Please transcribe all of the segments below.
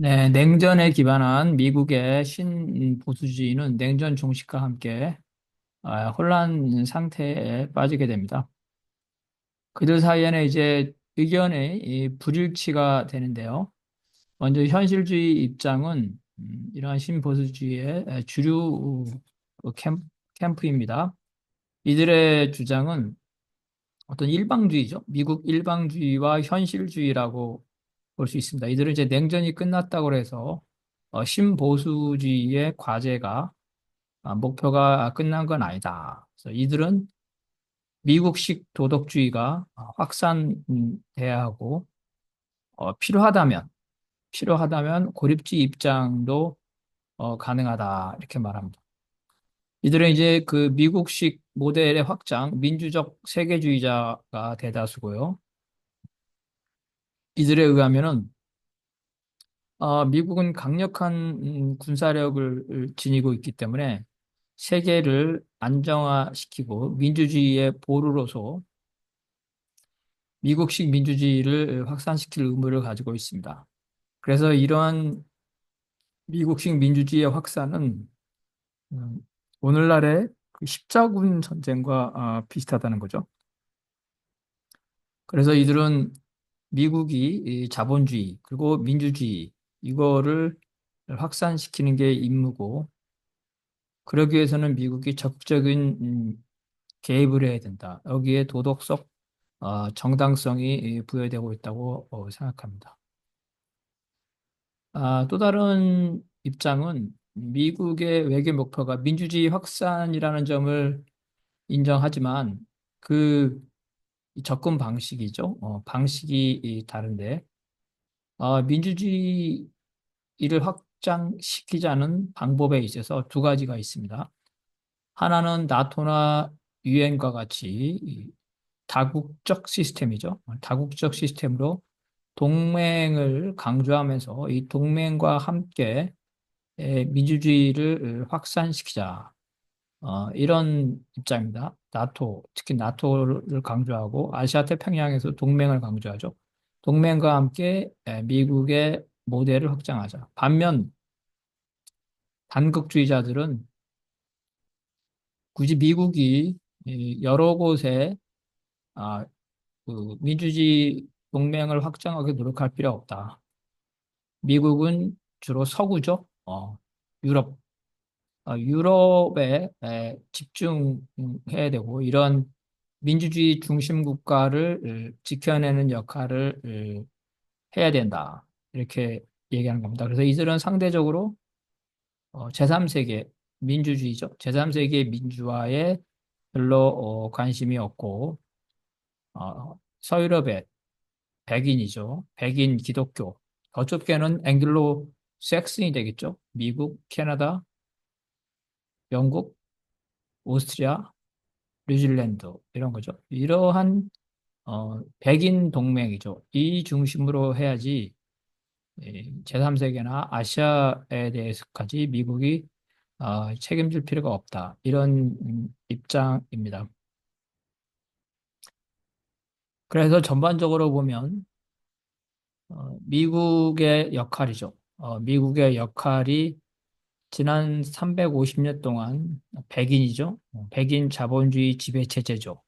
네, 냉전에 기반한 미국의 신보수주의는 냉전 종식과 함께 혼란 상태에 빠지게 됩니다. 그들 사이에는 이제 의견의 이 불일치가 되는데요. 먼저 현실주의 입장은 이러한 신보수주의의 주류 캠프입니다. 이들의 주장은 어떤 일방주의죠. 미국 일방주의와 현실주의라고 볼 수 있습니다. 이들은 이제 냉전이 끝났다고 해서 신보수주의의 과제가 목표가 끝난 건 아니다. 그래서 이들은 미국식 도덕주의가 확산돼야 하고 필요하다면 고립주의 입장도 가능하다 이렇게 말합니다. 이들은 이제 그 미국식 모델의 확장, 민주적 세계주의자가 대다수고요. 이들에 의하면은 미국은 강력한 군사력을 지니고 있기 때문에 세계를 안정화시키고 민주주의의 보루로서 미국식 민주주의를 확산시킬 의무를 가지고 있습니다. 그래서 이러한 미국식 민주주의의 확산은 음, 오늘날의 그 십자군 전쟁과 비슷하다는 거죠. 그래서 이들은 미국이 이 자본주의 그리고 민주주의 이거를 확산시키는 게 임무고 그러기 위해서는 미국이 적극적인 개입을 해야 된다. 여기에 도덕적 정당성이 부여되고 있다고 생각합니다. 또 다른 입장은 미국의 외교 목표가 민주주의 확산이라는 점을 인정하지만 그 접근 방식이죠. 방식이 다른데 민주주의를 확장시키자는 방법에 있어서 두 가지가 있습니다. 하나는 나토나 유엔과 같이 이 다국적 시스템이죠. 다국적 시스템으로 동맹을 강조하면서 이 동맹과 함께 민주주의를 확산시키자. 이런 입장입니다. 나토, 특히 나토를 강조하고 아시아 태평양에서 동맹을 강조하죠. 동맹과 함께 미국의 모델을 확장하자. 반면 단극주의자들은 굳이 미국이 이 여러 곳에 아, 그 민주주의 동맹을 확장하게 노력할 필요 없다. 미국은 주로 서구죠. 유럽, 유럽에 집중해야 되고 이런 민주주의 중심 국가를 지켜내는 역할을 해야 된다. 이렇게 얘기하는 겁니다. 그래서 이들은 상대적으로 제3세계 민주주의죠. 제3세계 민주화에 별로 관심이 없고 서유럽의 백인이죠. 백인 기독교. 더 좁게는 앵글로 섹슨이 되겠죠. 미국, 캐나다, 영국, 오스트리아, 뉴질랜드 이런 거죠. 이러한 백인 동맹이죠. 이 중심으로 해야지 제3세계나 아시아에 대해서까지 미국이 책임질 필요가 없다. 이런 입장입니다. 그래서 전반적으로 보면 미국의 역할이죠. 미국의 역할이 지난 350년 동안 백인이죠. 백인 자본주의 지배 체제죠.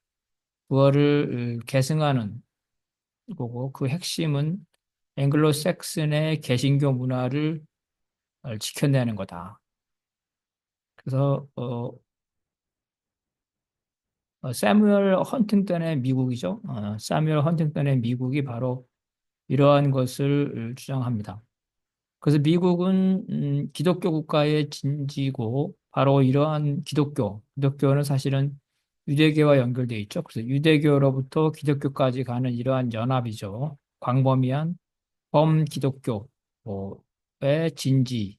그거를 계승하는 거고 그 핵심은 앵글로색슨의 개신교 문화를 지켜내는 거다. 그래서 사뮤엘 헌팅턴의 미국이죠. 사뮤엘 헌팅턴의 미국이 바로 이러한 것을 주장합니다. 그래서 미국은 기독교 국가의 진지고 바로 이러한 기독교는 사실은 유대교와 연결되어 있죠. 그래서 유대교로부터 기독교까지 가는 이러한 연합이죠. 광범위한 범기독교의 진지,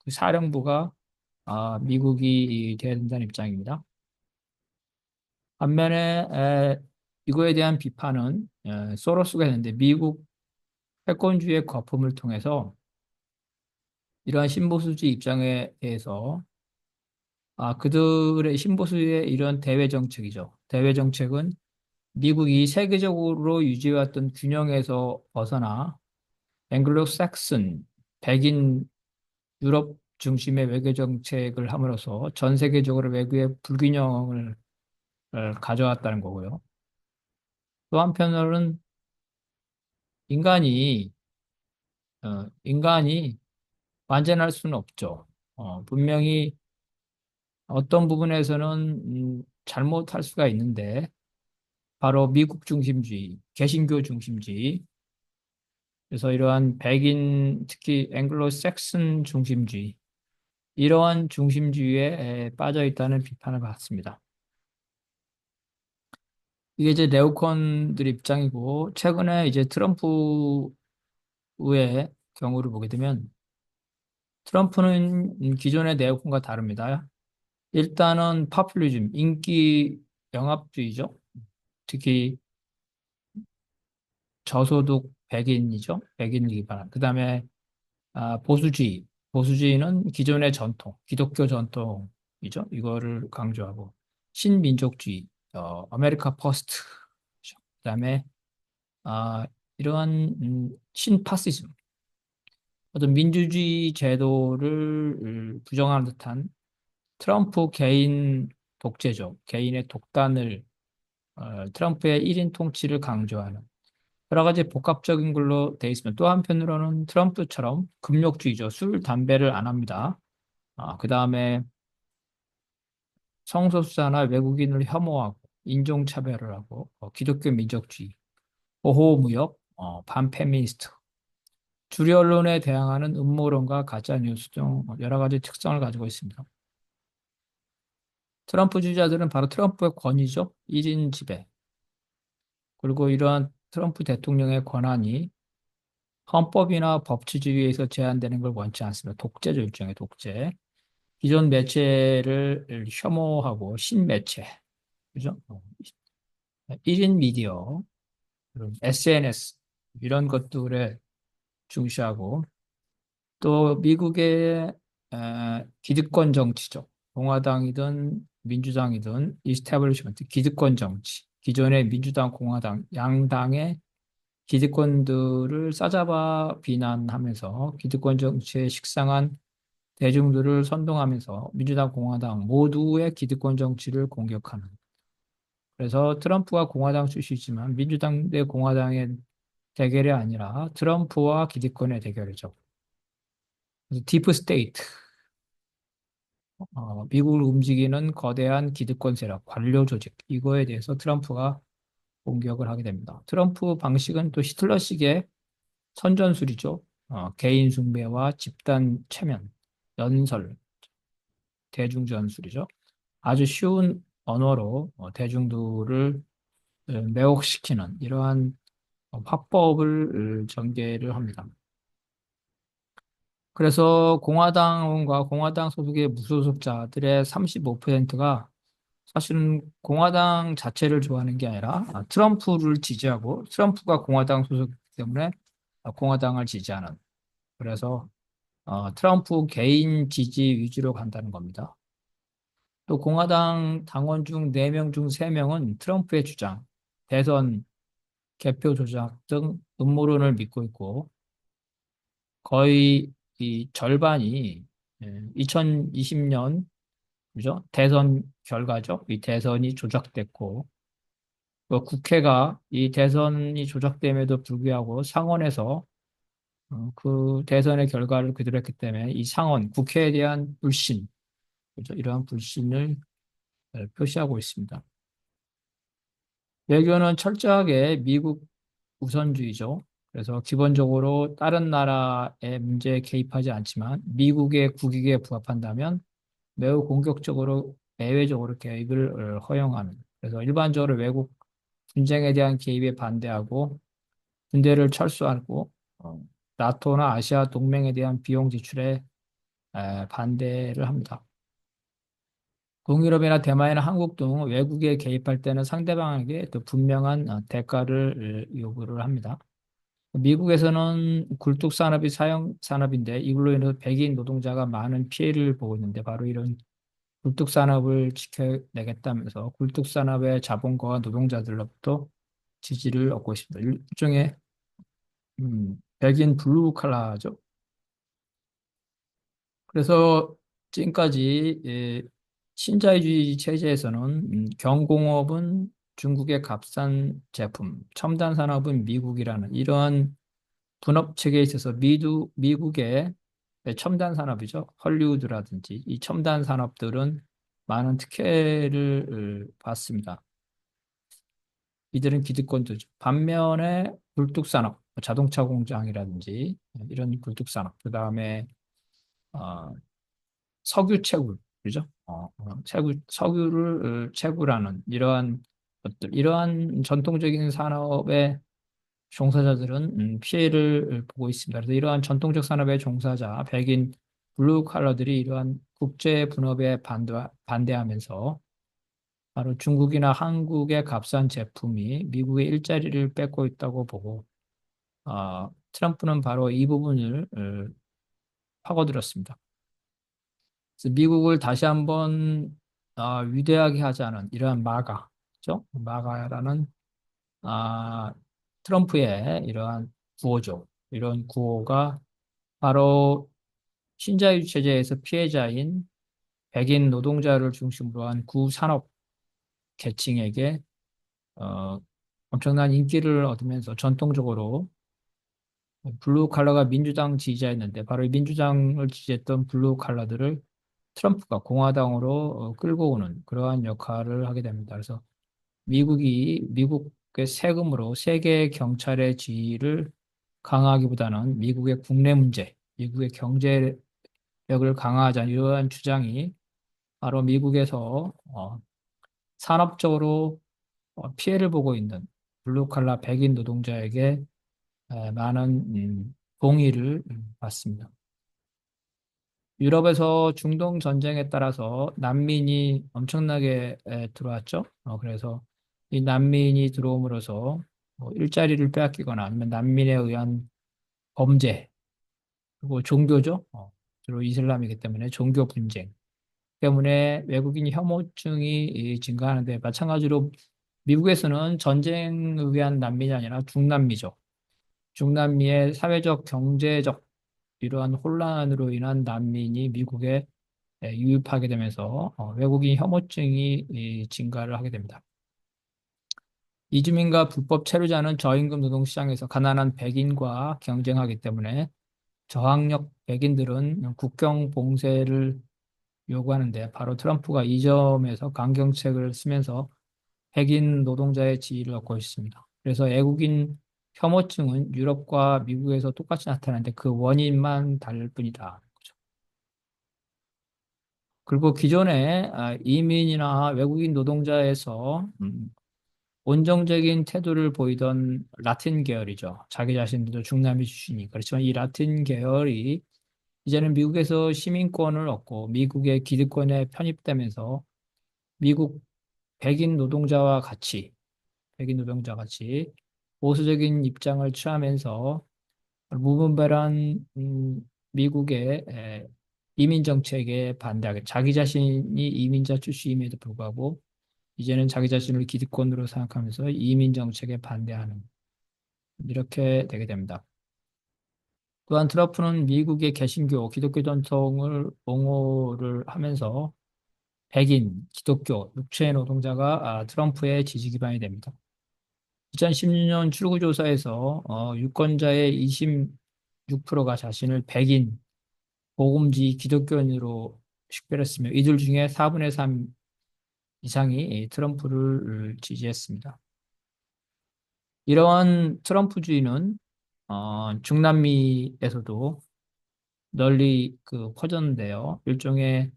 그 사령부가 미국이 되어야 된다는 입장입니다. 반면에 이거에 대한 비판은 소로스가 했는데 미국 패권주의 거품을 통해서 이러한 신보수주의 입장에 대해서 그들의 신보수의 이런 대외 정책이죠. 대외 정책은 미국이 세계적으로 유지해왔던 균형에서 벗어나 앵글로 삭슨 백인 유럽 중심의 외교 정책을 함으로써 전 세계적으로 외교의 불균형을 가져왔다는 거고요. 또 한편으로는 인간이 인간이 완전할 수는 없죠. 분명히 어떤 부분에서는 잘못할 수가 있는데 바로 미국 중심주의, 개신교 중심주의, 그래서 이러한 백인 특히 앵글로 섹슨 중심주의 이러한 중심주의에 빠져 있다는 비판을 받습니다. 이게 이제 네오콘들 입장이고 최근에 이제 트럼프의 경우를 보게 되면 트럼프는 기존의 네오콘과 다릅니다. 일단은 파퓰리즘, 인기 영합주의죠. 특히 저소득 백인이죠. 백인을 기반한. 그다음에 보수주의. 보수주의는 기존의 전통, 기독교 전통이죠. 이거를 강조하고 신민족주의, 아메리카 퍼스트. 그다음에 아, 이러한 신파시즘, 어떤 민주주의 제도를 부정하는 듯한 트럼프 개인 독재적, 개인의 독단을 트럼프의 1인 통치를 강조하는 여러 가지 복합적인 걸로 돼 있으면 또 한편으로는 트럼프처럼 금욕주의죠. 술, 담배를 안 합니다. 그다음에 성소수자나 외국인을 혐오하고 인종차별을 하고 기독교 민족주의, 보호무역, 반페미니스트, 주류 언론에 대항하는 음모론과 가짜뉴스 등 여러 가지 특성을 가지고 있습니다. 트럼프 주자들은 바로 트럼프의 권위죠. 1인 지배. 그리고 이러한 트럼프 대통령의 권한이 헌법이나 법치주의에서 제한되는 걸 원치 않습니다. 독재죠, 일종의 독재. 기존 매체를 혐오하고 신매체, 그죠? 1인 미디어, SNS 이런 것들에 중시하고 또 미국의 기득권 정치죠. 공화당이든 민주당이든 이스태블리시먼트 기득권 정치. 기존의 민주당, 공화당 양당의 기득권들을 싸잡아 비난하면서 기득권 정치에 식상한 대중들을 선동하면서 민주당, 공화당 모두의 기득권 정치를 공격하는. 그래서 트럼프가 공화당 출신이지만 민주당 대 공화당의 대결이 아니라 트럼프와 기득권의 대결이죠. 그래서 디프 스테이트, 미국을 움직이는 거대한 기득권 세력, 관료 조직, 이거에 대해서 트럼프가 공격을 하게 됩니다. 트럼프 방식은 또 히틀러식의 선전술이죠. 개인 숭배와 집단 체면, 연설, 대중전술이죠. 아주 쉬운 언어로 대중들을 매혹시키는 이러한 화법을 전개를 합니다. 그래서 공화당과 공화당 소속의 무소속자들의 35%가 사실은 공화당 자체를 좋아하는 게 아니라 트럼프를 지지하고 트럼프가 공화당 소속이기 때문에 공화당을 지지하는 그래서 트럼프 개인 지지 위주로 간다는 겁니다. 또 공화당 당원 중 4명 중 3명은 트럼프의 주장, 대선 개표 조작 등 음모론을 믿고 있고 거의 이 절반이 2020년 그죠? 대선 결과죠. 이 대선이 조작됐고 그 국회가 이 대선이 조작됨에도 불구하고 상원에서 그 대선의 결과를 그대로 했기 때문에 이 상원 국회에 대한 불신 그죠? 이러한 불신을 표시하고 있습니다. 외교는 철저하게 미국 우선주의죠. 그래서 기본적으로 다른 나라의 문제에 개입하지 않지만 미국의 국익에 부합한다면 매우 공격적으로 내외적으로 개입을 허용하는. 그래서 일반적으로 외국 분쟁에 대한 개입에 반대하고 군대를 철수하고 나토나 아시아 동맹에 대한 비용 지출에 반대를 합니다. 동유럽이나 대만이나 한국 등 외국에 개입할 때는 상대방에게 또 분명한 대가를 요구를 합니다. 미국에서는 굴뚝 산업이 사형 산업인데 이걸로 인해서 백인 노동자가 많은 피해를 보고 있는데 바로 이런 굴뚝 산업을 지켜내겠다면서 굴뚝 산업의 자본가와 노동자들로부터 지지를 얻고 있습니다. 일종의 백인 블루 칼라죠. 그래서 지금까지 신자유주의 체제에서는 경공업은 중국의 값싼 제품, 첨단 산업은 미국이라는 이러한 분업 체계에 있어서 미국의 첨단 산업이죠. 헐리우드라든지 이 첨단 산업들은 많은 특혜를 받습니다. 이들은 기득권도죠. 반면에 굴뚝산업, 자동차 공장이라든지 이런 굴뚝산업, 그 다음에 어, 석유 채굴, 그죠? 석유를 채굴하는 이러한 것들, 이러한 전통적인 산업의 종사자들은 피해를 보고 있습니다. 그래서 이러한 전통적 산업의 종사자, 백인 블루 칼라들이 이러한 국제 분업에 반대하면서 바로 중국이나 한국의 값싼 제품이 미국의 일자리를 뺏고 있다고 보고, 트럼프는 바로 이 부분을 파고들었습니다. 그래서 미국을 다시 한번 위대하게 하자는 이러한 그죠? 마가라는 아, 트럼프의 이러한 구호죠. 이런 구호가 바로 신자유주의 체제에서 피해자인 백인 노동자를 중심으로 한 구산업 계층에게 어, 엄청난 인기를 얻으면서 전통적으로 블루 칼라가 민주당 지지자였는데 바로 이 민주당을 지지했던 블루 칼라들을 트럼프가 공화당으로 끌고 오는 그러한 역할을 하게 됩니다. 그래서 미국의 세금으로 세계 경찰의 지위를 강화하기보다는 미국의 국내 문제, 미국의 경제력을 강화하자 이러한 주장이 바로 미국에서 산업적으로 피해를 보고 있는 블루칼라 백인 노동자에게 많은 동의를 받습니다. 유럽에서 중동 전쟁에 따라서 난민이 엄청나게 들어왔죠. 그래서 이 난민이 들어옴으로써 일자리를 빼앗기거나 아니면 난민에 의한 범죄, 그리고 종교죠. 주로 이슬람이기 때문에 종교 분쟁 때문에 외국인 혐오증이 증가하는데 마찬가지로 미국에서는 전쟁을 위한 난민이 아니라 중남미죠. 중남미의 사회적, 경제적 이러한 혼란으로 인한 난민이 미국에 유입하게 되면서 외국인 혐오증이 증가를 하게 됩니다. 이주민과 불법 체류자는 저임금 노동시장에서 가난한 백인과 경쟁하기 때문에 저학력 백인들은 국경 봉쇄를 요구하는데 바로 트럼프가 이 점에서 강경책을 쓰면서 백인 노동자의 지위를 얻고 있습니다. 그래서 애국인 혐오증은 유럽과 미국에서 똑같이 나타나는데 그 원인만 다를 뿐이다. 그리고 기존에 이민이나 외국인 노동자에서 온정적인 태도를 보이던 라틴 계열이죠. 자기 자신들도 중남미 출신이. 그렇지만 이 라틴 계열이 이제는 미국에서 시민권을 얻고 미국의 기득권에 편입되면서 미국 백인 노동자 같이 보수적인 입장을 취하면서 무분별한 미국의 이민 정책에 반대하게 자기 자신이 이민자 출신임에도 불구하고 이제는 자기 자신을 기득권으로 생각하면서 이민 정책에 반대하는 이렇게 되게 됩니다. 또한 트럼프는 미국의 개신교, 기독교 전통을 옹호를 하면서 백인, 기독교, 육체 노동자가 트럼프의 지지 기반이 됩니다. 2016년 출구조사에서 유권자의 26%가 자신을 백인, 복음주의 기독교인으로 식별했으며 이들 중에 4분의 3 이상이 트럼프를 지지했습니다. 이러한 트럼프주의는 중남미에서도 널리 퍼졌는데요. 일종의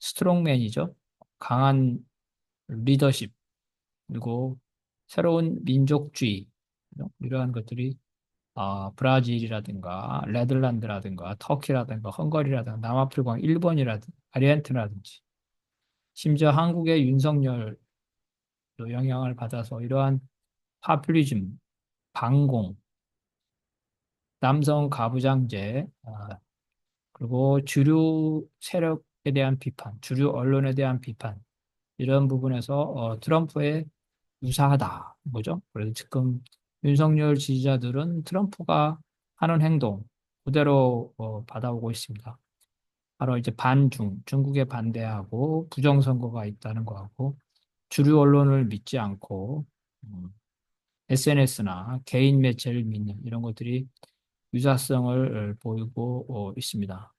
스트롱맨이죠. 강한 리더십, 그리고 새로운 민족주의, 이러한 것들이 브라질이라든가 네덜란드라든가 터키라든가 헝가리라든가 남아프리카, 일본이라든가 아르헨티나라든지 심지어 한국의 윤석열도 영향을 받아서 이러한 파퓰리즘, 반공, 남성 가부장제, 그리고 주류 세력에 대한 비판, 주류 언론에 대한 비판 이런 부분에서 트럼프에 유사하다. 뭐죠? 그래서 지금 윤석열 지지자들은 트럼프가 하는 행동 그대로 받아오고 있습니다. 바로 이제 중국에 반대하고 부정선거가 있다는 거하고 주류 언론을 믿지 않고 SNS나 개인 매체를 믿는 이런 것들이 유사성을 보이고 있습니다.